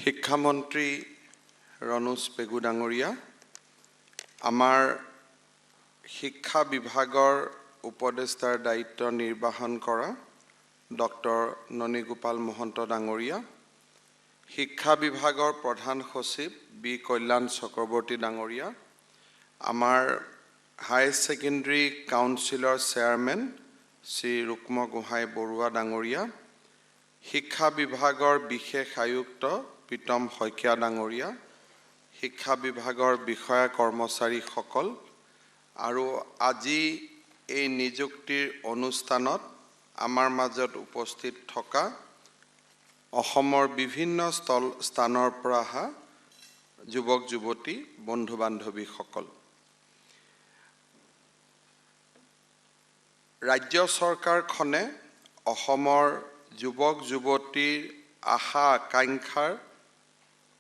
শিক্ষামন্ত্ৰী ৰণোজ পেগু ডাঙৰীয়া, আমাৰ শিক্ষা বিভাগৰ উপদেষ্টাৰ দায়িত্ব নিৰ্বাহন কৰা ডক্টৰ ননীগোপাল মহন্ত ডাঙৰীয়া, শিক্ষা বিভাগৰ প্ৰধান সচিব বি কল্যাণ চক্ৰৱৰ্তী ডাঙৰীয়া, আমাৰ হাই ছেকেণ্ডাৰী কাউন্সিলৰ চেয়াৰমেন শ্ৰী ৰুক্ম গোহাঁই বৰুৱা ডাঙৰীয়া, শিক্ষা বিভাগৰ বিশেষ আয়ুক্ত প্ৰীতম শইকীয়া ডাঙৰীয়া, শিক্ষা বিভাগৰ বিষয়া কৰ্মচাৰীসকল আৰু আজি এই নিযুক্তিৰ অনুষ্ঠানত আমাৰ মাজত উপস্থিত থকা অসমৰ বিভিন্ন স্থানৰ পৰা অহা যুৱক যুৱতী বন্ধু বান্ধৱীসকল, ৰাজ্য চৰকাৰখনে অসমৰ যুৱক যুৱতীৰ আশা আকাংক্ষাৰ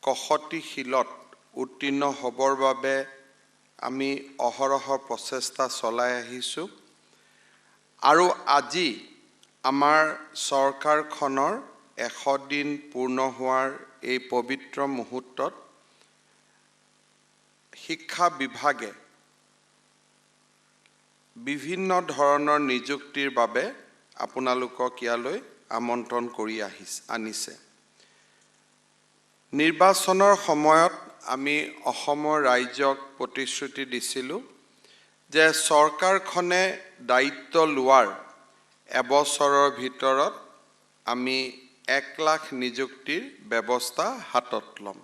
কষটি শিলত উত্তীৰ্ণ হ'বৰ বাবে আমি অহৰহ প্ৰচেষ্টা চলাই আহিছোঁ আৰু আজি আমাৰ চৰকাৰখনৰ 100 দিন পূৰ্ণ হোৱাৰ এই পবিত্ৰ মুহূৰ্তত শিক্ষা বিভাগে বিভিন্ন ধৰণৰ নিযুক্তিৰ বাবে আপোনালোকক ইয়ালৈ আমন্ত্ৰণ কৰি আনিছে। নিৰ্বাচনৰ সময়ত আমি অসমৰ ৰাইজক প্ৰতিশ্ৰুতি দিছিলোঁ যে চৰকাৰখনে দায়িত্ব লোৱাৰ এবছৰৰ ভিতৰত আমি 1 লাখ নিযুক্তিৰ ব্যৱস্থা হাতত ল'ম।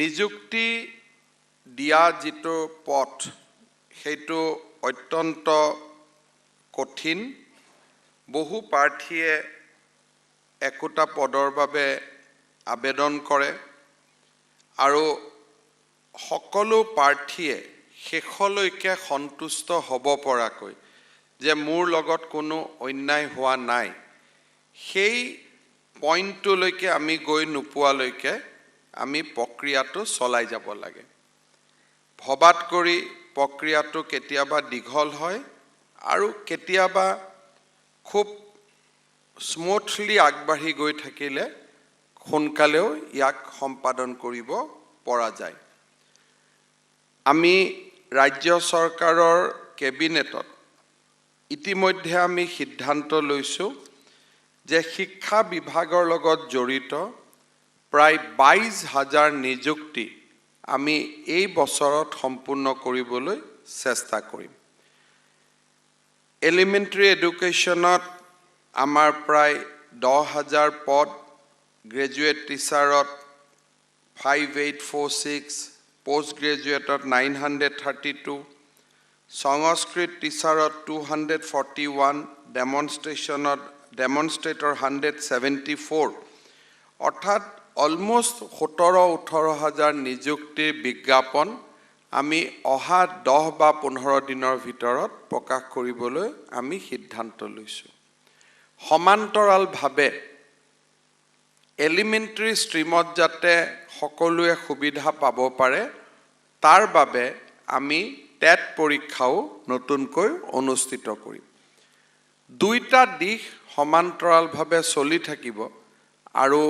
নিযুক্তি দিয়া যিটো পথ সেইটো অত্যন্ত কঠিন। বহু প্ৰাৰ্থীয়ে একোটা পদৰ বাবে আবেদন কৰে আৰু সকলো প্ৰাৰ্থীয়ে শেষলৈকে সন্তুষ্ট হ'ব পৰাকৈ যে মোৰ লগত কোনো অন্যায় হোৱা নাই, সেই পইণ্টটোলৈকে আমি গৈ নোপোৱালৈকে আমি প্ৰক্ৰিয়াটো চলাই যাব লাগে। ভবাত কৰি প্ৰক্ৰিয়াটো কেতিয়াবা দীঘল হয় আৰু কেতিয়াবা খুব স্মুথলি আগবাঢ়ি গৈ থাকিলে সোনকালেও ইয়াক সম্পাদন কৰিব পৰা যায়। আমি ৰাজ্য চৰকাৰৰ কেবিনেটত ইতিমধ্যে আমি সিদ্ধান্ত লৈছোঁ যে শিক্ষা বিভাগৰ লগত জড়িত প্ৰায় 22,000 নিযুক্তি আমি এই বছৰত সম্পূৰ্ণ কৰিবলৈ চেষ্টা কৰিম। এলিমেণ্টাৰী এডুকেশ্যনত আমাৰ প্ৰায় 10,000 পদ, গ্ৰেজুৱেট টিচাৰত 5846, পোষ্ট গ্ৰেজুৱেটত 932, সংস্কৃত টিচাৰত 241, ডেমনষ্ট্ৰেটৰ 174, অৰ্থাৎ অলমষ্ট 17-18,000 নিযুক্তিৰ বিজ্ঞাপন আমি অহা 10 বা 15 দিনৰ ভিতৰত প্ৰকাশ কৰিবলৈ আমি সিদ্ধান্ত লৈছোঁ। সমান্তৰালভাৱে এলিমেণ্টাৰী ষ্ট্ৰীমত যাতে সকলোৱে সুবিধা পাব পাৰে তাৰ বাবে আমি টেট পৰীক্ষাও নতুনকৈ অনুষ্ঠিত কৰিম। দুইটা দিশ সমান্তৰালভাৱে চলি থাকিব আৰু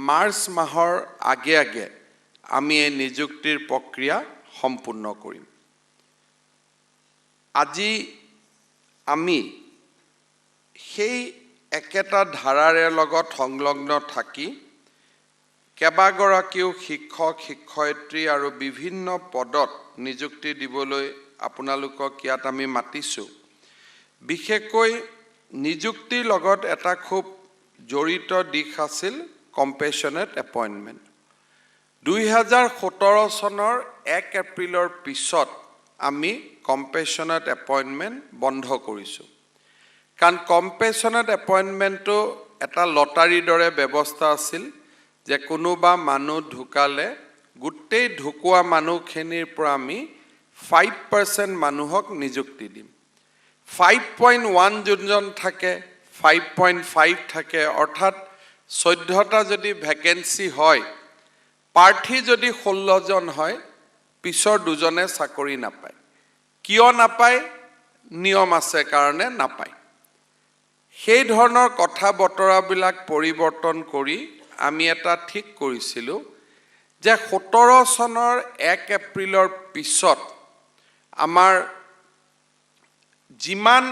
মাৰ্চ মাহৰ আগে আগে আমি এই নিযুক্তিৰ প্ৰক্ৰিয়া সম্পূৰ্ণ কৰিম। আজি আমি সেই একেটা ধাৰাৰে লগত সংলগ্ন থাকি কেইবাগৰাকীও শিক্ষক শিক্ষয়িত্ৰী আৰু বিভিন্ন পদত নিযুক্তি দিবলৈ আপোনালোকক ইয়াত আমি মাতিছোঁ। বিশেষকৈ নিযুক্তিৰ লগত এটা খুব জড়িত দিশ আছিল কম্পেশ্যনেট এপইণ্টমেণ্ট। 2017 চনৰ 1 এপ্ৰিলৰ পিছত আমি কম্পেশ্যনেট এপইণ্টমেণ্ট বন্ধ কৰিছোঁ। কাৰণ কম্পেশ্যনেট এপইণ্টমেণ্টটো এটা লটাৰীৰ দৰে ব্যৱস্থা আছিল যে কোনোবা মানুহ ঢুকালে গোটেই ঢুকুৱা মানুহখিনিৰ পৰা আমি 5% মানুহক নিযুক্তি দিম। 5.1 যোনজন থাকে, 5.5 থাকে, অৰ্থাৎ 14টা যদি ভেকেঞ্চি হয়, প্ৰাৰ্থী যদি 16জন হয়, পিছৰ দুজনে চাকৰি নাপায়। কিয় নাপায়? নিয়ম আছে কাৰণে নাপায়। সেই ধৰণৰ কথা বতৰাবিলাক পৰিৱৰ্তন কৰি আমি এটা ঠিক কৰিছিলোঁ যে 17 চনৰ 1 এপ্ৰিলৰ পিছত আমাৰ যিমান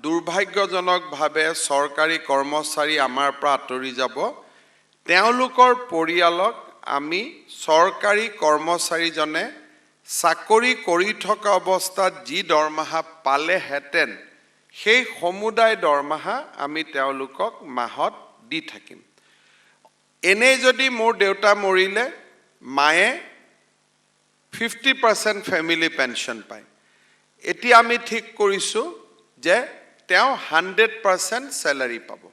দুৰ্ভাগ্যজনকভাৱে চৰকাৰী কৰ্মচাৰী আমাৰ পৰা আঁতৰি যাব তেওঁলোকৰ পৰিয়ালক আমি চৰকাৰী কৰ্মচাৰীজনে চাকৰি কৰি থকা অৱস্থাত যি দৰমহা পালেহেঁতেন সেই সমুদায় দৰমহা আমি তেওঁলোকক মাহত দি থাকিম এনেই যদি মোৰ দেউতা মৰিলে মায়ে 50% ফ্যামিলি পেনশন পায় এতিয়া আমি ঠিক কৰিছো যে তেওঁ 100% স্যালাৰি পাব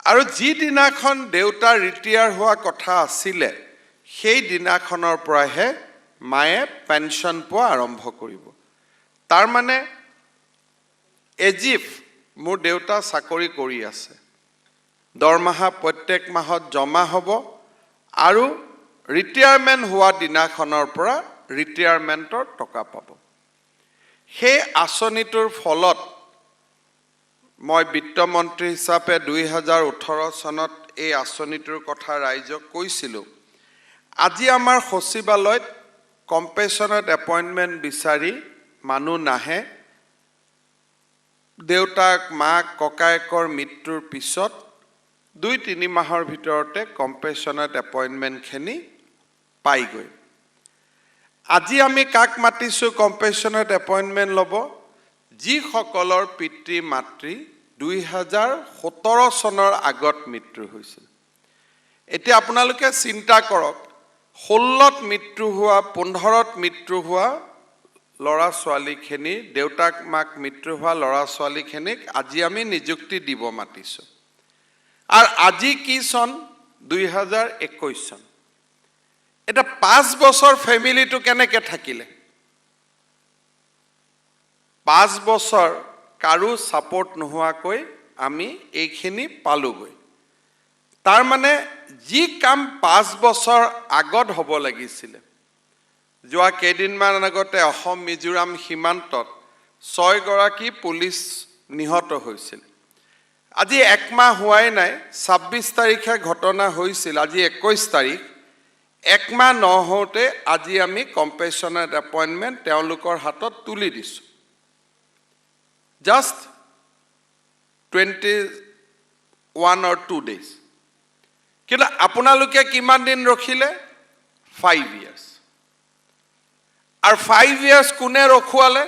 আৰু যি দিনাখন দেউতা ৰিটায়াৰ হোৱা কথা আছিল সেই দিনাখনৰ পৰাহে মায়ে পেনশন পোৱা আৰম্ভ কৰিব তাৰ মানে এজিফ মোৰ দেউতা চাকৰি কৰি আছে দৰমহা প্ৰত্যেক মাহত জমা হ'ব আৰু ৰিটায়াৰমেন্ট হোৱা দিনাখনৰ পৰা ৰিটায়াৰমেন্টৰ টকা পাব সেই আঁচনিটোৰ ফলত মই বিত্তমন্ত্ৰী হিচাপে 2018 চনত এই আঁচনিটোৰ কথা ৰাইজক কৈছিলোঁ আজি আমাৰ সচিবালয়ত কম্পেশ্যনেট এপইণ্টমেণ্ট বিচাৰি মানুহ নাহে দেউতাক মাক ককায়েকৰ মৃত্যুৰ পিছত 2-3 মাহৰ ভিতৰতে কম্পেশ্যনেট এপইণ্টমেণ্টখিনি পাইগৈ আজি আমি কাক মাতিছো কম্পেশ্যনেট এপইণ্টমেণ্ট ল'ব যিসকলৰ পিতৃ মাতৃ 2017 চনৰ আগত মৃত্যু হৈছিল এতিয়া আপোনালোকে চিন্তা কৰক 16ত মৃত্যু হোৱা 15ত মৃত্যু হোৱা লৰা ছোৱালীখিনি দেউতাক মাক মৃত্যু হোৱা লৰা ছোৱালীখিনিক আজি আমি নিযুক্তি দিব মাতিছো আৰ আজি কি সন 2021 সন এটা 5 বছৰ ফ্যামিলিটো কেনেকে থাকিলে 5 বছৰ কাৰো সাপোৰ্ট নোহোৱাকৈ আমি এইখিনি পালোগৈ তাৰ মানে যি কাম 5 বছৰ আগত হ'ব লাগিছিল যোৱা কেইদিনমান আগতে অসম মিজোৰাম সীমান্তত 6 গৰাকী পুলিচ নিহত হৈছিল আজি এক মাহ হোৱাই নাই 26 তাৰিখে ঘটনা হৈছিল আজি 21 তাৰিখ এক মাহ নহওঁতে আজি আমি কম্পেশ্যনেট এপইণ্টমেণ্ট তেওঁলোকৰ হাতত তুলি দিছো just 21 or 2 days কিন্তু আপোনালোকে কিমান দিন ৰখিলে 5 years আৰ 5 years কোনে ৰখুৱালে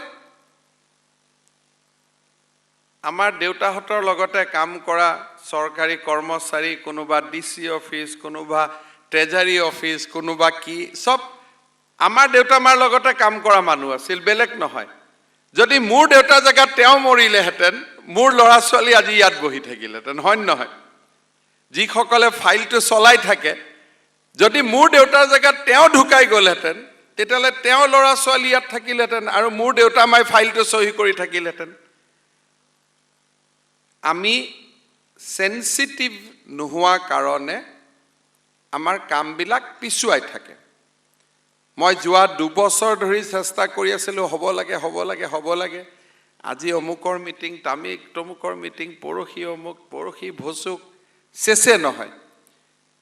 আমাৰ দেউতাহঁতৰ লগতে কাম কৰা সৰকাৰি কৰ্মচাৰী কোনোবা ডিসি অফিস কোনোবা ট্ৰেজাৰী অফিস কোনোবা কি সব আমাৰ দেউতা মাৰ লগতে কাম কৰা মানুহ আছিল বেলেগ নহয় যদি মোৰ দেউতা জায়গা তেও মৰিলেহেঁতেন মোৰ লৰা ছোৱালী আজি ইয়াত বহি থাকিলেহেঁতেন হয় নহয় যিসকলে ফাইলটো চলাই থাকে যদি মোৰ দেউতাৰ জায়গা তেও ঢুকাই গ'লহেঁতেন তেতিয়ালে তেও লৰা ছোৱালী ইয়াত থাকিলেহেঁতেন আৰু মোৰ দেউতা মাই ফাইলটো সহি কৰি থাকিলেহেঁতেন আমি সেনসিটিভ নোহোৱা কাৰণে আমাৰ কামবিলাক পিছুৱাই থাকে মই যোৱা 2 বছৰ ধৰি চেষ্টা কৰি আছিলো হ'ব লাগে আজি অমুকৰ মিটিং তামিক তমুকৰ মিটিং পৰখি অমুক পৰখি ভসুক শেষে নহয়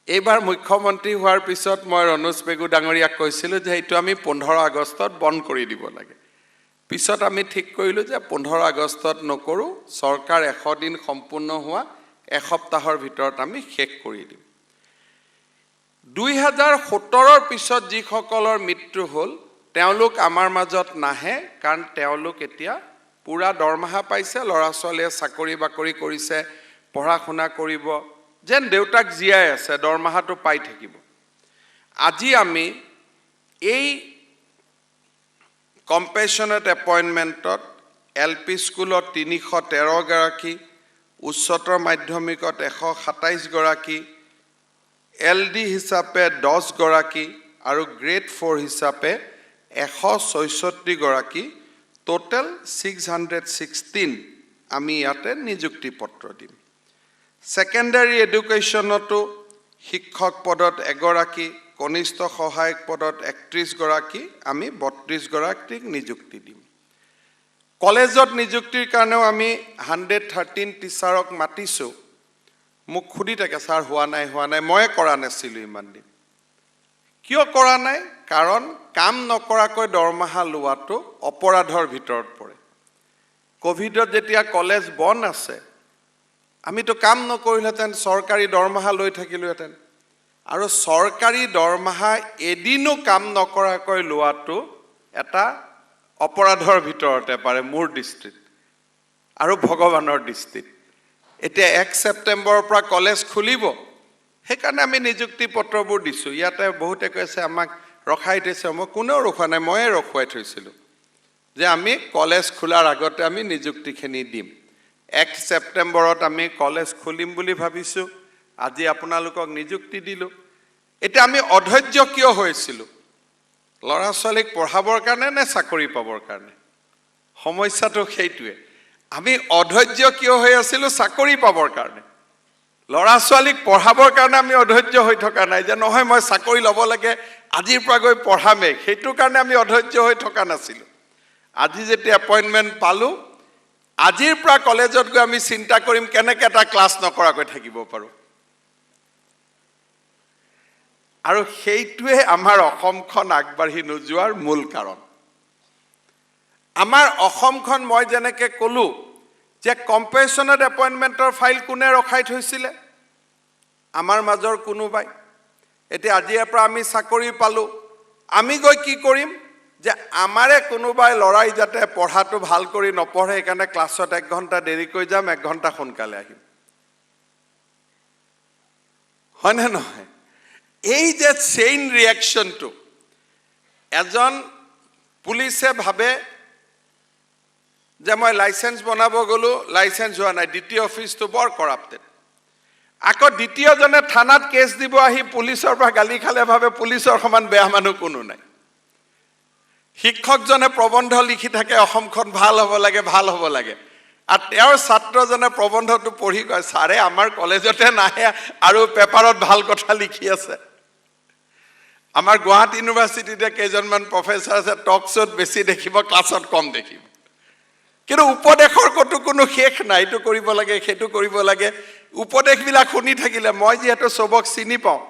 এইবাৰ মুখ্যমন্ত্ৰী হোৱাৰ পিছত মই ৰনোজ পেগু ডাঙৰীয়াক কৈছিলো যে এইটো আমি 15 আগষ্টত বন্ধ কৰি দিব লাগে পিছত আমি ঠিক কৰিলো যে 15 আগষ্টত নকৰো সৰকাৰ 100 দিন সম্পূৰ্ণ হোৱা এসপ্তাহৰ ভিতৰত আমি শেষ কৰি দিম 2017 পিছত যিসকলৰ মৃত্যু হল তেওঁলোক আমাৰ মাজত নাহে কাৰণ তেওঁলোক এতিয়া পুৰা দৰমহা পাইছে লৰা ছোৱালীয়ে চাকৰি বাকৰি কৰিছে পঢ়া শুনা কৰিব যেন দেউতাক জিয়াই আছে দৰমহাটো পাই থাকিব আজি আমি এই কম্পেশ্যনেট এপইণ্টমেণ্টত এলপি স্কুলত 313 গৰাকী উচ্চতৰ মাধ্যমিকত 127 গৰাকী এলডি হিচাপে 10 গৰাকী আৰু গ্ৰেড 4 হিচাপে 166 গৰাকী টোটাল 616 আমি ইয়াতে নিযুক্তি পত্ৰ দিম সেকেন্ডাৰী এডুকেশ্যনতো শিক্ষক পদত 1 গৰাকী কনিষ্ঠ সহায়ক পদত 31 গৰাকী আমি 32 গৰাকীক নিযুক্তি দিম কলেজত নিযুক্তিৰ কাৰণেও আমি 113 টিচাৰক মাতিছো মোক সুধি থাকে ছাৰ হোৱা নাই মই কৰা নাছিলোঁ ইমান দিন কিয় কৰা নাই কাৰণ কাম নকৰাকৈ দৰমহা লোৱাটো অপৰাধৰ ভিতৰত পৰে কোভিডত যেতিয়া কলেজ বন্ধ আছে আমিতো কাম নকৰিলেহেঁতেন চৰকাৰী দৰমহা লৈ থাকিলোহেঁতেন আৰু চৰকাৰী দৰমহা এদিনো কাম নকৰাকৈ লোৱাটো এটা অপৰাধৰ ভিতৰতে পাৰে মোৰ দৃষ্টিত আৰু ভগৱানৰ দৃষ্টিত এতিয়া 1 ছেপ্টেম্বৰৰ পৰা কলেজ খুলিব সেইকাৰণে আমি নিযুক্তি পত্ৰবোৰ দিছোঁ ইয়াতে বহুতে কৈছে আমাক ৰখাই থৈছে মই কোনেও ৰখোৱা নাই ময়ে ৰখুৱাই থৈছিলোঁ যে আমি কলেজ খোলাৰ আগতে আমি নিযুক্তিখিনি দিম 1 ছেপ্টেম্বৰত আমি কলেজ খুলিম বুলি ভাবিছোঁ আজি আপোনালোকক নিযুক্তি দিলোঁ এতিয়া আমি অধৈৰ্য কিয় হৈছিলোঁ ল'ৰা ছোৱালীক পঢ়াবৰ কাৰণে নে চাকৰি পাবৰ কাৰণে সমস্যাটো সেইটোৱে আমি অধৈৰ্য কিয় হৈ আছিলোঁ চাকৰি পাবৰ কাৰণে ল'ৰা ছোৱালীক পঢ়াবৰ কাৰণে আমি অধৈৰ্য হৈ থকা নাই যে নহয় মই চাকৰি ল'ব লাগে আজিৰ পৰা গৈ পঢ়ামেই সেইটো কাৰণে আমি অধৈৰ্য হৈ থকা নাছিলোঁ আজি যেতিয়া এপইণ্টমেণ্ট পালোঁ আজিৰ পৰা কলেজত গৈ আমি চিন্তা কৰিম কেনেকৈ এটা ক্লাছ নকৰাকৈ থাকিব পাৰোঁ আৰু সেইটোৱে আমাৰ অসমখন আগবাঢ়ি নোযোৱাৰ মূল কাৰণ আমাৰ অসমখন মই যেনেকৈ ক'লোঁ যে কম্পেশ্যনেট এপইণ্টমেণ্টৰ ফাইল কোনে ৰখাই থৈছিলে আমাৰ মাজৰ কোনোবাই এতিয়া আজিৰ পৰা আমি চাকৰি পালোঁ আমি গৈ কি কৰিম যে আমাৰে কোনোবাই ল'ৰাই যাতে পঢ়াটো ভাল কৰি নপঢ়ে সেইকাৰণে ক্লাছত 1 ঘণ্টা দেৰিকৈ যাম 1 ঘণ্টা সোনকালে আহিম হয়নে নহয় এই যে চেইন ৰিয়েকশ্যনটো এজন পুলিচে ভাবে যে মই লাইসেন্স বনাব গ'লোঁ লাইসেন্স হোৱা নাই দ্বিতীয় অফিচটো বৰ কৰাপ্টেড আকৌ দ্বিতীয়জনে থানাত কেছ দিব আহি পুলিচৰ পৰা গালি খালে ভাবে পুলিচৰ সমান বেয়া মানুহ কোনো নাই শিক্ষকজনে প্ৰবন্ধ লিখি থাকে অসমখন ভাল হ'ব লাগে আৰু তেওঁৰ ছাত্ৰজনে প্ৰবন্ধটো পঢ়ি কয় ছাৰে আমাৰ কলেজতে নাহে আৰু পেপাৰত ভাল কথা লিখি আছে আমাৰ গুৱাহাটী ইউনিভাৰ্চিটিতে কেইজনমান প্ৰফেচাৰ আছে টক শ্ব'ত বেছি দেখিব ক্লাছত কম দেখিব কিন্তু উপদেশৰ কতো কোনো শেষ নাই এইটো কৰিব লাগে সেইটো কৰিব লাগে উপদেশবিলাক শুনি থাকিলে মই যিহেতু সবক চিনি পাওঁ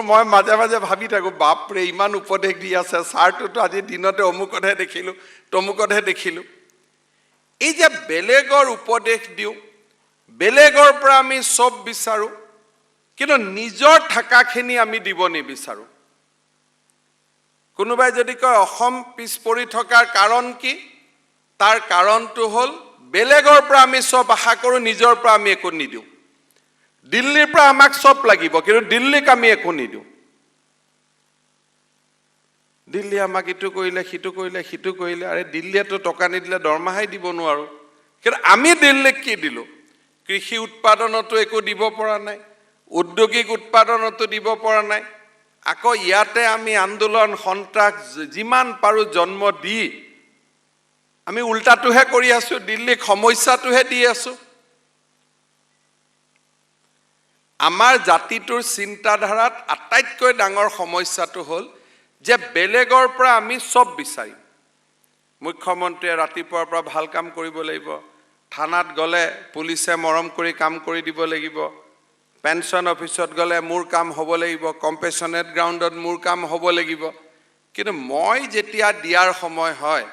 মই মাজে মাজে ভাবি থাকোঁ বাপৰে ইমান উপদেশ দি আছে ছাৰটোতো আজি দিনতে অমুকতহে দেখিলোঁ তমুকতহে দেখিলোঁ এই যে বেলেগৰ উপদেশ দিওঁ বেলেগৰ পৰা আমি সব বিচাৰোঁ কিন্তু নিজৰ থাকাখিনি আমি দিব নিবিচাৰোঁ কোনোবাই যদি কয় অসম পিছ পৰি থকাৰ কাৰণ কি তাৰ কাৰণটো হ'ল বেলেগৰ পৰা আমি সব আশা কৰোঁ নিজৰ পৰা আমি একো নিদিওঁ দিল্লীৰ পৰা আমাক সব লাগিব কিন্তু দিল্লীক আমি একো নিদিওঁ দিল্লী আমাক ইটো কৰিলে সিটো কৰিলে আৰে দিল্লীয়েতো টকা নিদিলে দৰমহাই দিব নোৱাৰোঁ কিন্তু আমি দিল্লীক কি দিলোঁ কৃষি উৎপাদনতো একো দিব পৰা নাই উদ্যোগিক উৎপাদনতো দিব পৰা নাই আকৌ ইয়াতে আমি আন্দোলন সন্ত্ৰাস যিমান পাৰোঁ জন্ম দি আমি উল্টাটোহে কৰি আছোঁ দিল্লীক সমস্যাটোহে দি আছোঁ আমাৰ জাতিটোৰ চিন্তাধাৰাত আটাইতকৈ ডাঙৰ সমস্যাটো হ'ল যে বেলেগৰ পৰা আমি সব বিচাৰিম মুখ্যমন্ত্ৰীয়ে ৰাতিপুৱাৰ পৰা ভাল কাম কৰিব লাগিব থানাত গ'লে পুলিচে মৰম কৰি কাম কৰি দিব লাগিব পেনশ্যন অফিচত গ'লে মোৰ কাম হ'ব লাগিব কম্পেশ্যনেট গ্ৰাউণ্ডত মোৰ কাম হ'ব লাগিব কিন্তু মই যেতিয়া দিয়াৰ সময় হয়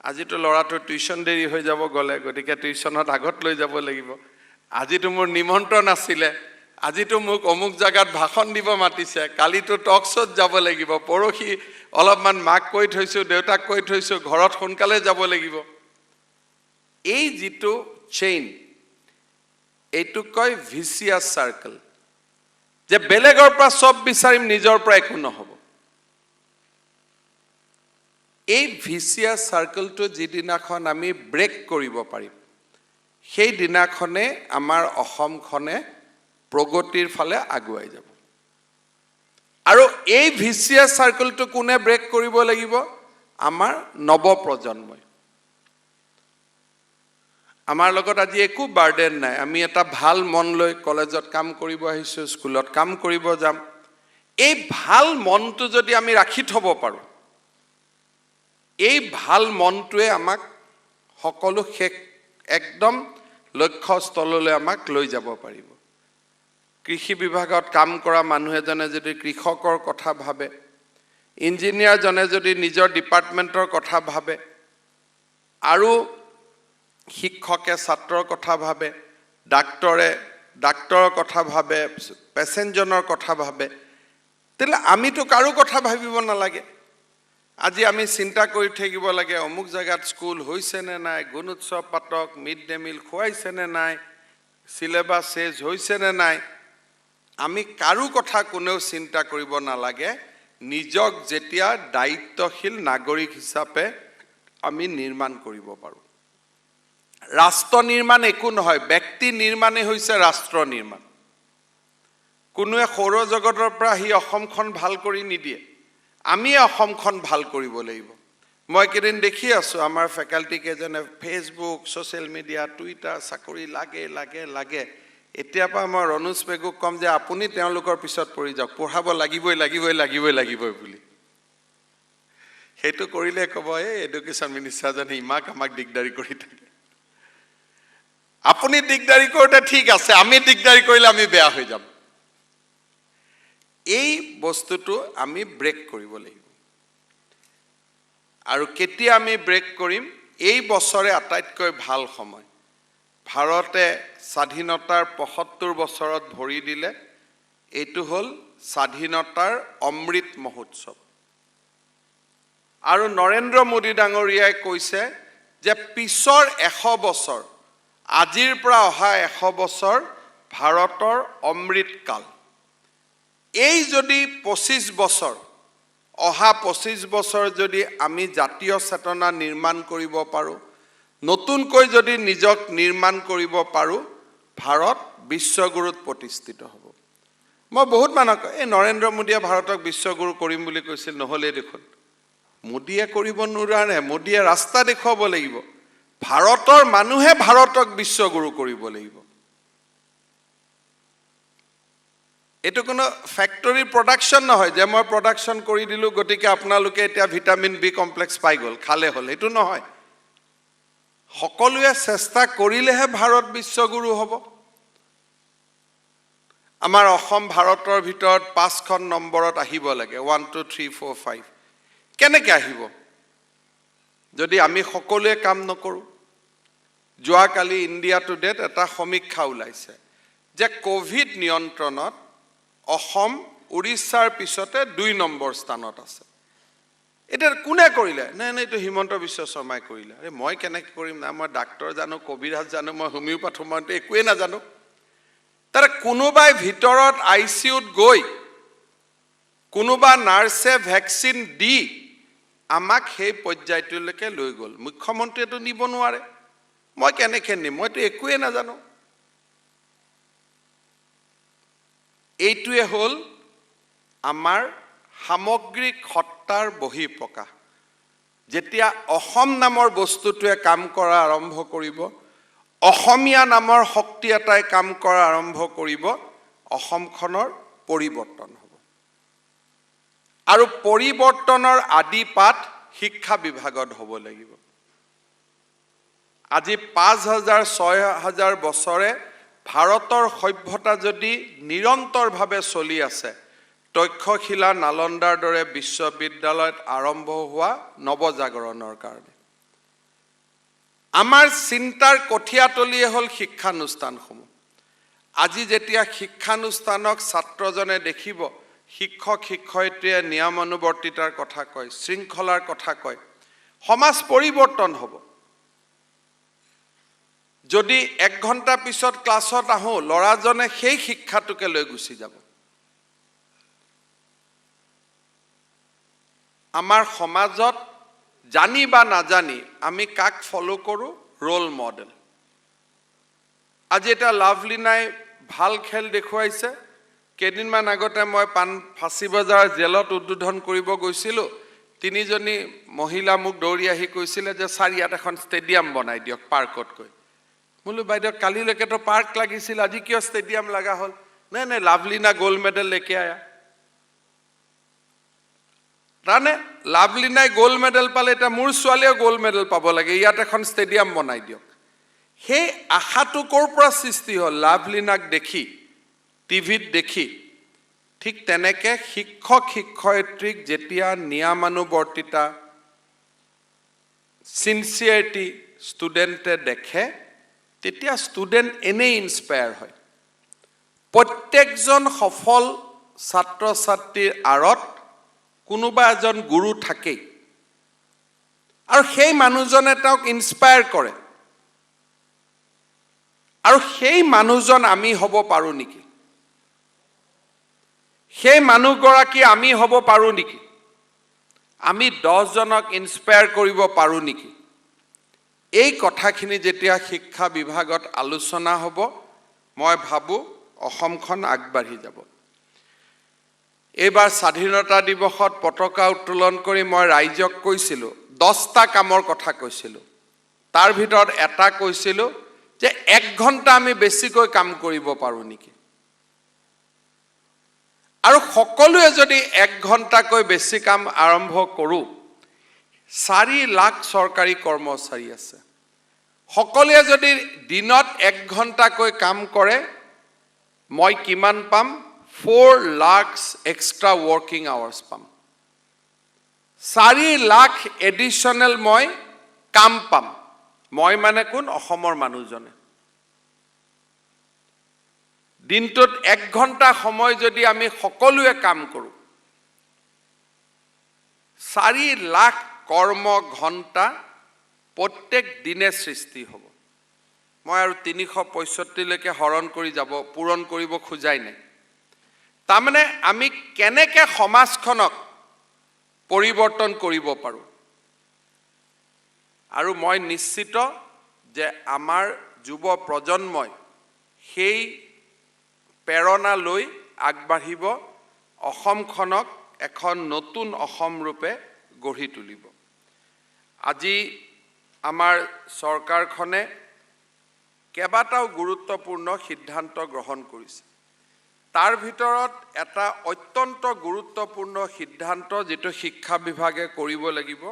আজিতো ল'ৰাটোৰ টিউশ্যন দেৰি হৈ যাব গ'লে গতিকে টিউশ্যনত আগত লৈ যাব লাগিব আজিতো মোৰ নিমন্ত্ৰণ আছিলে আজিতো মোক অমুক জায়গাত ভাষণ দিব মাতিছে কালিতো টক শ্ব'ত যাব লাগিব পৰহি অলপমান মাক কৈ থৈছোঁ দেউতাক কৈ থৈছোঁ ঘৰত সোনকালে যাব লাগিব এই যিটো চেইন এইটোক কয় ভিচিয়াছ চাৰ্কেল যে বেলেগৰ পৰা সব বিচাৰিম নিজৰ পৰা একো নহ'ব এই ভিচিয়াছ চাৰ্কেলটো যিদিনাখন আমি ব্ৰেক কৰিব পাৰিম সেই দিনাখনে আমাৰ অসমখনে প্ৰগতিৰ ফালে আগুৱাই যাব আৰু এই ভিচিয়াছ চাৰ্কেলটো কোনে ব্ৰেক কৰিব লাগিব আমাৰ নৱপ্ৰজন্মই আমাৰ লগত আজি একো বাৰ্ডেন নাই আমি এটা ভাল মন লৈ কলেজত কাম কৰিব আহিছোঁ স্কুলত কাম কৰিব যাম এই ভাল মনটো যদি আমি ৰাখি থ'ব পাৰোঁ এই ভাল মনটোৱে আমাক সকলো শেষ একদম লক্ষ্যস্থললৈ আমাক লৈ যাব পাৰিব কৃষি বিভাগত কাম কৰা মানুহ এজনে যদি কৃষকৰ কথা ভাবে, ইঞ্জিনিয়াৰজনে যদি নিজৰ ডিপাৰ্টমেণ্টৰ কথা ভাবে, আৰু শিক্ষকে ছাত্ৰৰ কথা ভাবে, ডাক্তৰে ডাক্তৰৰ কথা ভাবে, পেচেণ্টজনৰ কথা ভাবে, তেতিয়াহ'লে আমিতো কাৰো কথা ভাবিব নালাগে। আজি আমি চিন্তা কৰি থাকিব লাগে অমুক জেগাত স্কুল হৈছে নে নাই, গুণোৎসৱ পাতক, মিড ডে মিল খুৱাইছে নে নাই, চিলেবাছ চেঞ্জ হৈছে নে নাই। আমি কাৰো কথা কোনেও চিন্তা কৰিব নালাগে। নিজক যেতিয়া দায়িত্বশীল নাগৰিক হিচাপে আমি নিৰ্মাণ কৰিব পাৰোঁ। ৰাষ্ট্ৰ নিৰ্মাণ একো নহয়, ব্যক্তি নিৰ্মাণেই হৈছে ৰাষ্ট্ৰ নিৰ্মাণ। কোনোৱে সৌৰজগতৰ পৰা আহি অসমখন ভাল কৰি নিদিয়ে, আমিয়ে অসমখন ভাল কৰিব লাগিব। মই কেইদিন দেখি আছোঁ আমাৰ ফেকাল্টি কেইজনে ফেচবুক, ছ'চিয়েল মিডিয়া, টুইটাৰ, চাকৰি লাগে লাগে লাগে। এতিয়াৰ পৰা মই ৰণোজ পেগুক ক'ম যে আপুনি তেওঁলোকৰ পিছত পৰি যাওক, পঢ়াব লাগিবই লাগিবই লাগিবই লাগিবই বুলি। সেইটো কৰিলে ক'ব এই এডুকেশ্যন মিনিষ্টাৰজনে আমাক দিগদাৰি কৰি থাকে। আপুনি দিগদাৰি কৰোঁতে ঠিক আছে, আমি দিগদাৰি কৰিলে আমি বেয়া হৈ যাম। এই বস্তুটো আমি ব্ৰেক কৰিব লাগিব। আৰু কেতিয়া আমি ব্ৰেক কৰিম? এই বছৰে আটাইতকৈ ভাল সময়। ভাৰতে স্বাধীনতাৰ ৭৫ বছৰত ভৰি দিলে। এইটো হ'ল স্বাধীনতাৰ অমৃত মহোৎসৱ। আৰু নৰেন্দ্ৰ মোদী ডাঙৰীয়াই কৈছে যে পিছৰ ১০০ বছৰ, আজিৰ পৰা অহা ১০০ বছৰ ভাৰতৰ অমৃতকাল। এই যদি ২৫ বছৰ, অহা ২৫ বছৰ যদি আমি জাতীয় চেতনা নিৰ্মাণ কৰিব পাৰোঁ, নতুনকৈ যদি নিজক নিৰ্মাণ কৰিব পাৰোঁ, ভাৰত বিশ্বগুৰুত প্ৰতিষ্ঠিত হ'ব। মই বহুত মানুহক এই নৰেন্দ্ৰ মোদীয়ে ভাৰতক বিশ্বগুৰু কৰিম বুলি কৈছিল, নহ'লেই দেখোন। মোদীয়ে কৰিব নোৱাৰে, মোদীয়ে ৰাস্তা দেখুৱাব লাগিব। ভাৰতৰ মানুহে ভাৰতক বিশ্বগুৰু কৰিব লাগিব। এইটো কোনো ফেক্টৰী প্ৰডাকশ্যন নহয় যে মই প্ৰডাকশ্যন কৰি দিলোঁ গতিকে আপোনালোকে এতিয়া ভিটামিন বি কমপ্লেক্স পাই গ'ল, খালে হ'ল, এইটো নহয়। সকলোৱে চেষ্টা কৰিলেহে ভাৰত বিশ্বগুৰু হ'ব। আমাৰ অসম ভাৰতৰ ভিতৰত ৫খন নম্বৰত আহিব লাগে, 1 2 3 4 5। কেনেকৈ আহিব যদি আমি সকলোৱে কাম নকৰোঁ? যোৱাকালি ইণ্ডিয়া টুডেত এটা সমীক্ষা ওলাইছে যে ক'ভিড নিয়ন্ত্ৰণত অসম উৰিষ্যাৰ পিছতে ২ নম্বৰ স্থানত আছে। এতিয়া কোনে কৰিলে? নাই নাই, এইটো হিমন্ত বিশ্ব শৰ্মাই কৰিলে। মই কেনেকৈ কৰিম? না মই ডাক্তৰ জানো, কবিৰাজ জানো, মই হোমিওপাথ, মইতো একোৱেই নাজানো। তাৰ কোনোবাই ভিতৰত ICUত গৈ কোনোবা নাৰ্ছে ভেকচিন দি আমাক সেই পৰ্যায়টোলৈকে লৈ গ'ল। মুখ্যমন্ত্ৰীয়েতো নিব নোৱাৰে, মই কেনেকৈ নিম? মইতো একোৱেই নাজানো। এইটোৱে হ'ল আমাৰ সামগ্ৰিক সত্তাৰ বহিঃপ্ৰকাশ। যেতিয়া অসম নামৰ বস্তুটোৱে কাম কৰা আৰম্ভ কৰিব, অসমীয়া নামৰ শক্তি এটাই কাম কৰা আৰম্ভ কৰিব, অসমখনৰ পৰিৱৰ্তন হ'ব। আৰু পৰিৱৰ্তনৰ আদিপাঠ শিক্ষা বিভাগত হ'ব লাগিব। আজি ৫০০০ ৬০০০ বছৰে ভাৰতৰ সভ্যতা যদি নিৰন্তৰভাৱে চলি আছে, তক্ষশিলা, নালন্দাৰ দৰে বিশ্ববিদ্যালয়ত আৰম্ভ হোৱা নৱজাগৰণৰ কাৰণে। আমাৰ চিন্তাৰ কঠীয়াতলীয়ে হ'ল শিক্ষানুষ্ঠানসমূহ। আজি যেতিয়া শিক্ষানুষ্ঠানক ছাত্ৰজনে দেখিব, শিক্ষক শিক্ষয়িত্ৰীয়ে নিয়মানুৱৰ্তিতাৰ কথা কয়, শৃংখলাৰ কথা কয়, সমাজ পৰিৱৰ্তন হ'ব। যদি ১ ঘণ্টা পিছত ক্লাছত আহোঁ, ল'ৰাজনে সেই শিক্ষাটোকে লৈ গুচি যাব। আমাৰ সমাজত জানি বা নাজানি আমি কাক ফ'ল' কৰোঁ? Role model. আজি এটা লাভলীনাই ভাল খেল দেখুৱাইছে। কেইদিনমান আগতে মই ফাঁচী বজাৰ জেলত উদ্বোধন কৰিব গৈছিলোঁ। ৩জনী মহিলা মোক দৌৰি আহি কৈছিলে যে ছাৰ ইয়াত এখন ষ্টেডিয়াম বনাই দিয়ক পাৰ্কতকৈ। বোলো বাইদেউ কালিলৈকেতো পাৰ্ক লাগিছিল, আজি কিয় ষ্টেডিয়াম লগা হ'ল? নাই নাই, লাভলীনা গোল্ড মেডেল লেকে আয়া। তাৰমানে লাভলীনাই গোল্ড মেডেল পালে, এতিয়া মোৰ ছোৱালীয়েও গোল্ড মেডেল পাব লাগে, ইয়াত এখন ষ্টেডিয়াম বনাই দিয়ক। সেই আশাটো ক'ৰ পৰা সৃষ্টি হ'ল? লাভলীনাক দেখি টিভিত দেখি ঠিক তেনেকে শিক্ষক শিক্ষয়িত্ৰীক যেতিয়া নিয়মানুৱৰ্তিতা সিনসিয়াৰিটি ষ্টুডেণ্টে দেখে তেতিয়া ষ্টুডেণ্ট এনেই ইনস্পায়াৰ হয় প্ৰত্যেকজন সফল ছাত্ৰ ছাত্ৰীৰ আঁৰত কোনোবা এজন গুৰু থাকেই আৰু সেই মানুহজনে তেওঁক ইনস্পায়াৰ কৰে আৰু সেই মানুহজন আমি হ'ব পাৰো নেকি সেই মানুহগৰাকী আমি হ'ব পাৰো নেকি আমি 10 জনক ইনস্পায়াৰ কৰিব পাৰো নেকি এই কথাখিনি যেতিয়া শিক্ষা বিভাগত আলোচনা হ'ব মই ভাবো অসমখন আগবাঢ়ি যাব এইবাৰ স্বাধীনতা দিৱসত পতাকা উত্তোলন কৰি মই ৰাইজক কৈছিলো 10টা কামৰ কথা কৈছিলো তাৰ ভিতৰত এটা কৈছিলো যে 1 ঘণ্টা আমি বেছিকৈ কাম কৰিব পাৰো নেকি আৰু সকলোৱে যদি 1 ঘণ্টাকৈ বেছি কাম আৰম্ভ কৰো 4 লাখ চৰকাৰী কৰ্মচাৰী আছে সকলোৱে যদি দিনত 1 ঘণ্টাকৈ কাম কৰে মই কিমান পাম 4 লাখ এক্সট্ৰা ওয়াৰ্কিং আৱাৰ্স পাম 4 লাখ এডিশনাল মই কাম পাম মই মানে কোন অসমৰ মানুহজনে দিনটোত 1 ঘণ্টা সময় যদি আমি সকলোৱে কাম কৰো 4 লাখ কৰ্ম ঘণ্টা প্ৰত্যেক দিনে সৃষ্টি হ'ব মই আৰু 365 লৈকে হৰণ কৰি যাব পূৰণ কৰিব খোজাই নাই তাৰমানে আমি কেনেকৈ সমাজখনক পৰিৱৰ্তন কৰিব পাৰো আৰু মই নিশ্চিত যে আমাৰ যুৱ প্ৰজন্মই সেই প্ৰেৰণা লৈ আগবাঢ়িব অসমখনক এখন নতুন অসম ৰূপে গঢ়ি তুলিব আজি আমাৰ চৰকাৰখনে কেইবাটাও গুৰুত্বপূৰ্ণ সিদ্ধান্ত গ্ৰহণ কৰিছে তাৰ ভিতৰত এটা অত্যন্ত গুৰুত্বপূৰ্ণ সিদ্ধান্ত যেটো শিক্ষা বিভাগে কৰিব লাগিব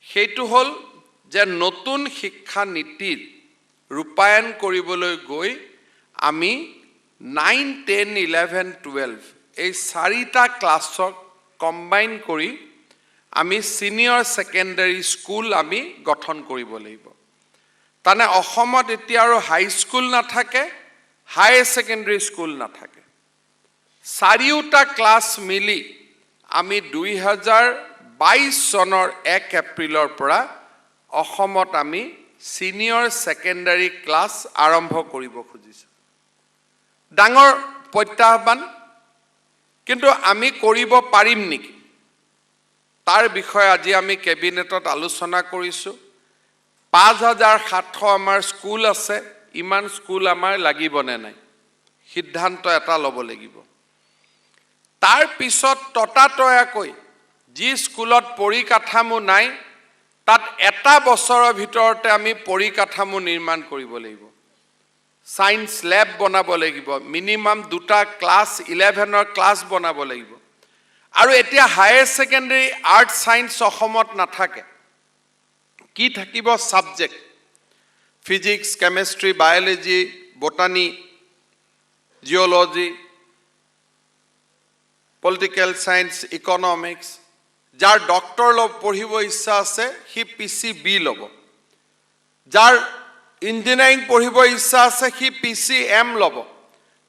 সেইটো হল যে নতুন শিক্ষা নীতিৰ ৰূপায়ণ কৰিবলৈ গৈ আমি 9, 10, 11, 12 এই 4টা ক্লাছক কম্বাইন কৰি আমি সিনিয়ৰ সেকেন্ডাৰী স্কুল আমি গঠন কৰিব লাগিব তানে অসমত এতিয়া আৰু হাই স্কুল নাথাকে হাই সেকেন্ডাৰী স্কুল নাথাকে 4টা ক্লাছ মিলি আমি 2022 চনৰ 1 এপ্ৰিলৰ পৰা অসমত আমি সিনিয়ৰ সেকেন্ডাৰী ক্লাছ আৰম্ভ কৰিব খুজিছো ডাঙৰ প্ৰত্যাহ্বান কিন্তু আমি কৰিব পাৰিম নেকি তাৰ বিষয়ে আজি আমি কেবিনেটত আলোচনা কৰিছো 5700 আমাৰ স্কুল আছে ইমান স্কুল আমাৰ লাগিব নে নাই সিদ্ধান্ত এটা ল'ব লাগিব তাৰ পিছত ততাতয়াকৈ যি স্কুলত পৰিকাঠামো নাই তাত এটা বছৰৰ ভিতৰতে আমি পৰিকাঠামো নিৰ্মাণ কৰিব লাগিব সায়েন্স ল্যাব বনাব লাগিব মিনিমাম 2টা ক্লাছ 11ৰ ক্লাছ বনাব লাগিব আৰু এতিয়া হায়াৰ সেকেন্ডাৰী আৰ্ট সায়েন্স অসমত নাথাকে কি থাকিব subject physics chemistry biology botany geology political science economics যাৰ ডক্টৰ লব পঢ়িব ইচ্ছা আছে হি পিসিবি লব যাৰ ইঞ্জিনিয়াৰিং পঢ়িব ইচ্ছা আছে হি পিসিএম লব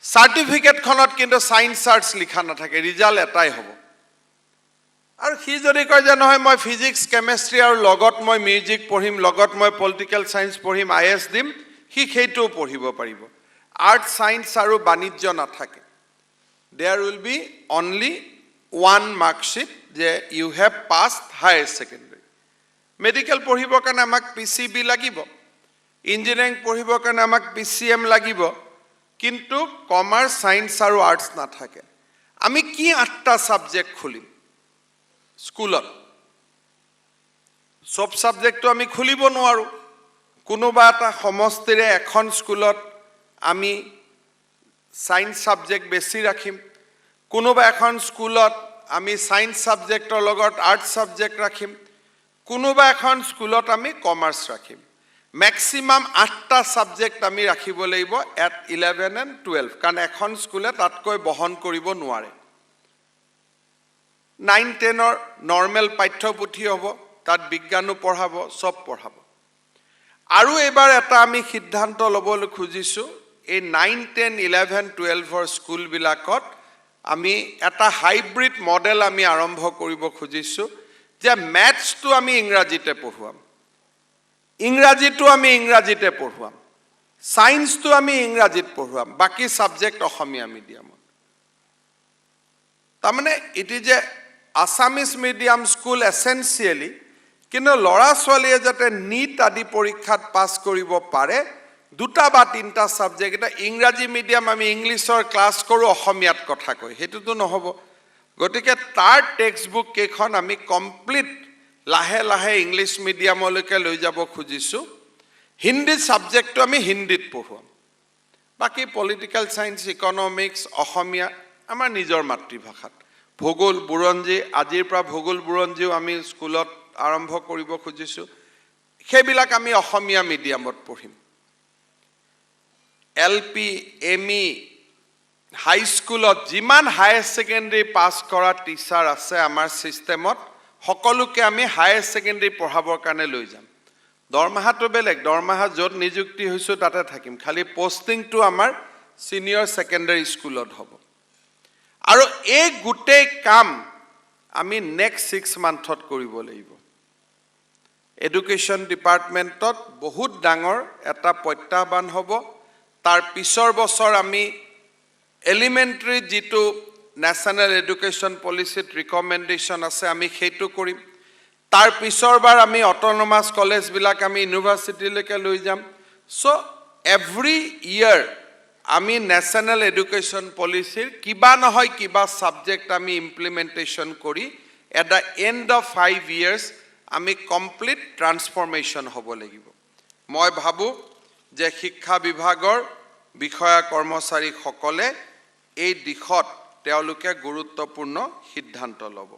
সাৰ্টিফিকেটখনত কিন্তু সায়েন্স আৰ্টস লিখা নাথাকে ৰিজাল্ট এটাই হ'ব আৰু হি যদি কয় যে নহয় মই ফিজিক্স কেমিষ্ট্ৰি আৰু লগত মই মিউজিক পঢ়িম লগত মই পলিটিক্যাল সায়েন্স পঢ়িম আইএস দিম হি সেইটো পঢ়িব পাৰিব আৰ্ট সায়েন্স আৰু বাণিজ্য নাথাকে there will be only one mark sheet যে you have passed higher secondary medical পঢ়িব কাৰণে আমাক পিসিবি লাগিব ইঞ্জিনিয়াৰিং পঢ়িব কাৰণে আমাক পিসিএম লাগিব কিন্তু কমাৰ্স সায়েন্স আৰু আৰ্টস নাথাকে আমি কি 8টা সাবজেক্ট খুলিম স্কুলত সব সাবজেক্টটো আমি খুলিব নোৱাৰো কোনোবা এটা সমষ্টিৰে এখন স্কুলত আমি সায়েন্স সাবজেক্ট বেছি ৰাখিম কোনোবা এখন স্কুলত আমি সায়েন্স সাবজেক্টৰ লগত আৰ্ট সাবজেক্ট ৰাখিম কোনোবা এখন স্কুলত আমি কমাৰ্স ৰাখিম মেক্সিমাম 8টা সাবজেক্ট আমি ৰাখিব লাগিব এট 11 and 12 কাৰণ এখন স্কুলে তাতকৈ বহন কৰিব নোৱাৰে 9-10 নৰ্মেল পাঠ্যপুথি হ'ব তাত বিজ্ঞানো পঢ়াব সব পঢ়াব আৰু এবাৰ এটা আমি সিদ্ধান্ত ল'বলৈ খুজিছো এই 9, 10, 11, 12 স্কুল বিলাকত আমি এটা হাইব্ৰিড মডেল আমি আৰম্ভ কৰিব খুজিছো যে ম্যাথছটো আমি ইংৰাজীতে পঢ়ুৱাম ইংৰাজীটো আমি ইংৰাজীতে পঢ়ুৱাম সায়েন্সটো আমি ইংৰাজীত পঢ়ুৱাম বাকি সাবজেক্ট অসমীয়া মিডিয়ামত তাৰমানে it is a Assamese medium school essentially কিন্তু লৰা ছোৱালীয়ে যাতে নীট আদি পৰীক্ষাত পাস কৰিব পাৰে দুটা বা তিনটা সাবজেক্ট এটা ইংৰাজী মিডিয়াম আমি ইংলিছৰ ক্লাস কৰো অসমীয়াত কথা কই হেতুটো নহব গতিকে তাৰ টেক্সট বুক কেখন আমি কমপ্লিট লাহে লাহে ইংলিছ মিডিয়ামলৈকে লৈ যাব খুজিছো হিন্দী সাবজেক্টটো আমি হিন্দীত পঢ়ুৱাম বাকি পলিটিক্যাল সায়েন্স ইকোনমিক্স অসমীয়া আমাৰ নিজৰ মাতৃভাষাত ভূগোল বুৰঞ্জী আজিৰ পৰা ভূগোল বুৰঞ্জীও আমি স্কুলত আৰম্ভ কৰিব খুজিছো সেইবিলাক আমি অসমীয়া মিডিয়ামত পঢ়িম এলপি এমই হাই স্কুলত যিমান হায়াৰ সেকেন্ডাৰী পাস কৰা টিচাৰ আছে আমাৰ সিস্টেমত সকলোকে আমি হায়াৰ সেকেন্ডাৰী পঢ়াবৰ কাৰণে লৈ যাম দৰমহাটো বেলেগ দৰমহা যত নিযুক্তি হৈছো তাতে থাকিম খালি পোষ্টিংটো আমাৰ সিনিয়ৰ সেকেন্ডাৰী স্কুলত হ'ব আৰু এই গুটেই কাম আমি নেক্সট 6 মান্থত কৰিব লাগিব এডুকেশ্যন ডিপাৰ্টমেণ্টত বহুত ডাঙৰ এটা প্ৰত্যাহ্বান হ'ব তাৰ পিছৰ বছৰ আমি এলিমেন্টাৰী যেটো ন্যাশনাল এডুকেশ্যন পলিচিত ৰিকমেন্ডেশন আছে আমি সেইটো কৰিম তাৰ পিছৰবাৰ আমি অটোনমাস কলেজ বিলাক আমি ইউনিভাৰ্সিটিলৈকে লৈ যাম সো এভৰি ইয়াৰ আমি ন্যাশনাল এডুকেশ্যন পলিচিৰ কিবা নহয় কিবা সাবজেক্ট আমি ইমপ্লিমেন্টেশন কৰি at the end of 5 years আমি কমপ্লিট ট্ৰান্সফৰমেশন হ'ব লাগিব মই ভাবো যে শিক্ষা বিভাগৰ বিষয়া কৰ্মচাৰী সকলে এই দিশত তেওঁলোকে গুৰুত্বপূৰ্ণ সিদ্ধান্ত ল'ব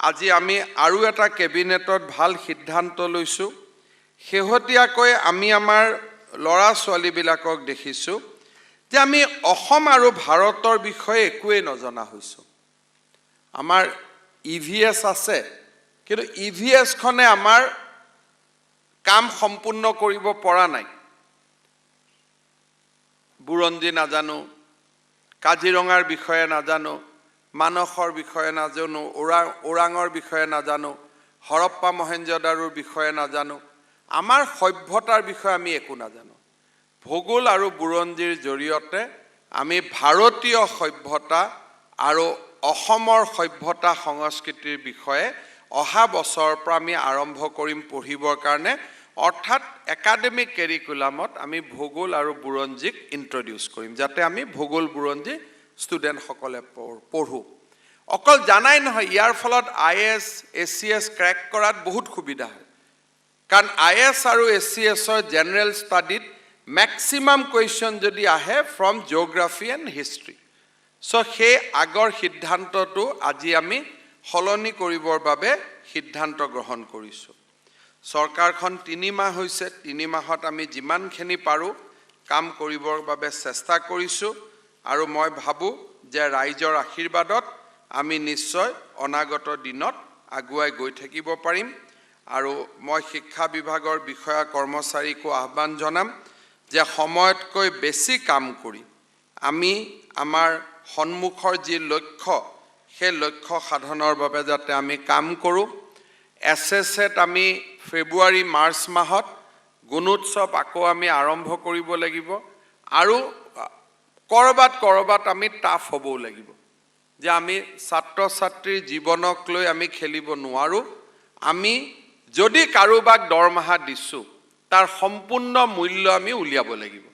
আজি আমি আৰু এটা কেবিনেটত ভাল সিদ্ধান্ত লৈছো হেহতিয়াকৈ আমি আমাৰ লৰা ছোৱালী বিলাকক দেখিছো যে আমি অসম আৰু ভাৰতৰ বিষয়ে একোৱে নজনা হৈছো আমাৰ ইভিএস আছে কিন্তু ইভিএস খনে আমাৰ কাম সম্পূৰ্ণ কৰিব পৰা নাই বুৰঞ্জী নাজানো কাজিৰঙাৰ বিষয়ে নাজানো মানসৰ বিষয়ে নাজানো ওৰাঙৰ বিষয়ে নাজানো হৰপ্পা মহেঞ্জোদাৰোৰ বিষয়ে নাজানো আমাৰ সভ্যতাৰ বিষয়ে আমি একো নাজানো ভূগোল আৰু বুৰঞ্জীৰ জৰিয়তে আমি ভাৰতীয় সভ্যতা আৰু অসমৰ সভ্যতা সংস্কৃতিৰ বিষয়ে অহা বছৰৰ পৰা আমি আৰম্ভ কৰিম পঢ়িবৰ কাৰণে অৰ্থাৎ একাডেমিক কাৰিকুলামত আমি ভূগোল আৰু বুৰঞ্জীক ইন্ট্ৰোডিউস কৰিম যাতে আমি ভূগোল বুৰঞ্জী ষ্টুডেন্ট সকলে পঢ়ো অকল জানাই নহয় ইয়াৰ ফলত আইএস এসিএস ক্ৰ্যাক কৰাত বহুত সুবিধা হয় কাৰণ আইএস আৰু এসিএসৰ জেনাৰেল ষ্টাডিত ম্যাক্সিমাম কোয়েশ্চন যদি আহে from geography and history so সেই আগৰ সিদ্ধান্তটো আজি আমি হলনি কৰিবৰ বাবে সিদ্ধান্ত গ্ৰহণ কৰিছো সৰকাৰখন 3 মাহ হৈছে 3 মাহত আমি যিমানখিনি পাৰো কাম কৰিবৰ বাবে চেষ্টা কৰিছো আৰু মই ভাবো যে ৰাইজৰ আশীৰ্বাদত আমি নিশ্চয় অনাগত দিনত আগুৱাই গৈ থাকিব পাৰিম আৰু মই শিক্ষা বিভাগৰ বিষয়া কৰ্মচাৰীকো আহ্বান জনাম যে সময়তকৈ বেছি কাম কৰি আমি আমাৰ সন্মুখৰ যি লক্ষ্য সেই লক্ষ্য সাধনৰ বাবে যাতে আমি কাম কৰো এছএছএত আমি ফেব্ৰুৱাৰী মাৰ্চ মাহত গুণোৎসৱ আকৌ আমি আৰম্ভ কৰিব লাগিব আৰু কৰবাত আমি টাফ হ'ব লাগিব যে আমি ছাত্ৰ ছাত্ৰীৰ জীৱনক লৈ আমি খেলিব নোৱাৰো আমি যদি কাৰোবাক দৰমহা দিছো তাৰ সম্পূৰ্ণ মূল্য আমি উলিয়াব লাগিব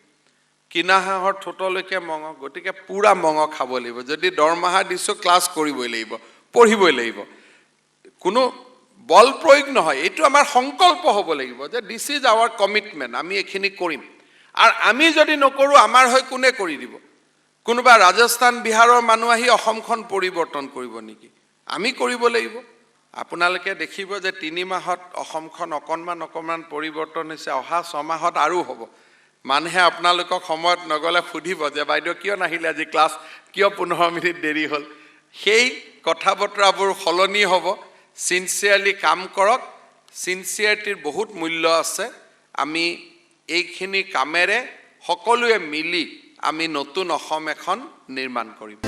কিনাহাহৰ ঠোঁটলৈকে মঙহ গতিকে পুৰা মঙহ খাব লাগিব যদি দৰমহা দিছো ক্লাছ কৰিবই লাগিব পঢ়িবই লাগিব কোনো বল প্ৰয়োগ নহয় এটো আমাৰ সংকল্প হ'ব লাগিব যে দিস ইজ আৱাৰ কমিটমেন্ট আমি এখিনি কৰিম আৰু আমি যদি নকৰো আমাৰ হৈ কোনে কৰি দিব কোনোবা ৰাজস্থান বিহাৰৰ মানুহ আহি অসমখন পৰিৱৰ্তন কৰিব নেকি আমি কৰিব লাগিব আপোনালোকে দেখিব যে 3 মাহত অসমখন অকণমান পৰিৱৰ্তন হৈছে অহা 6 মাহত আৰু হ'ব মানুহে আপোনালোকক সময়ত নগলে সুধিব যে বাইদেউ কিয় নাহিলে আজি ক্লাছ কিয় 15 মিনিট দেৰি হ'ল সেই কথা বতৰাবোৰ সলনি হ'ব সিনসিয়াৰলি কাম কৰক সিনসিয়াৰিটিৰ বহুত মূল্য আছে আমি এইখিনি কামেৰে সকলোৱে মিলি আমি নতুন অসম এখন নিৰ্মাণ কৰিম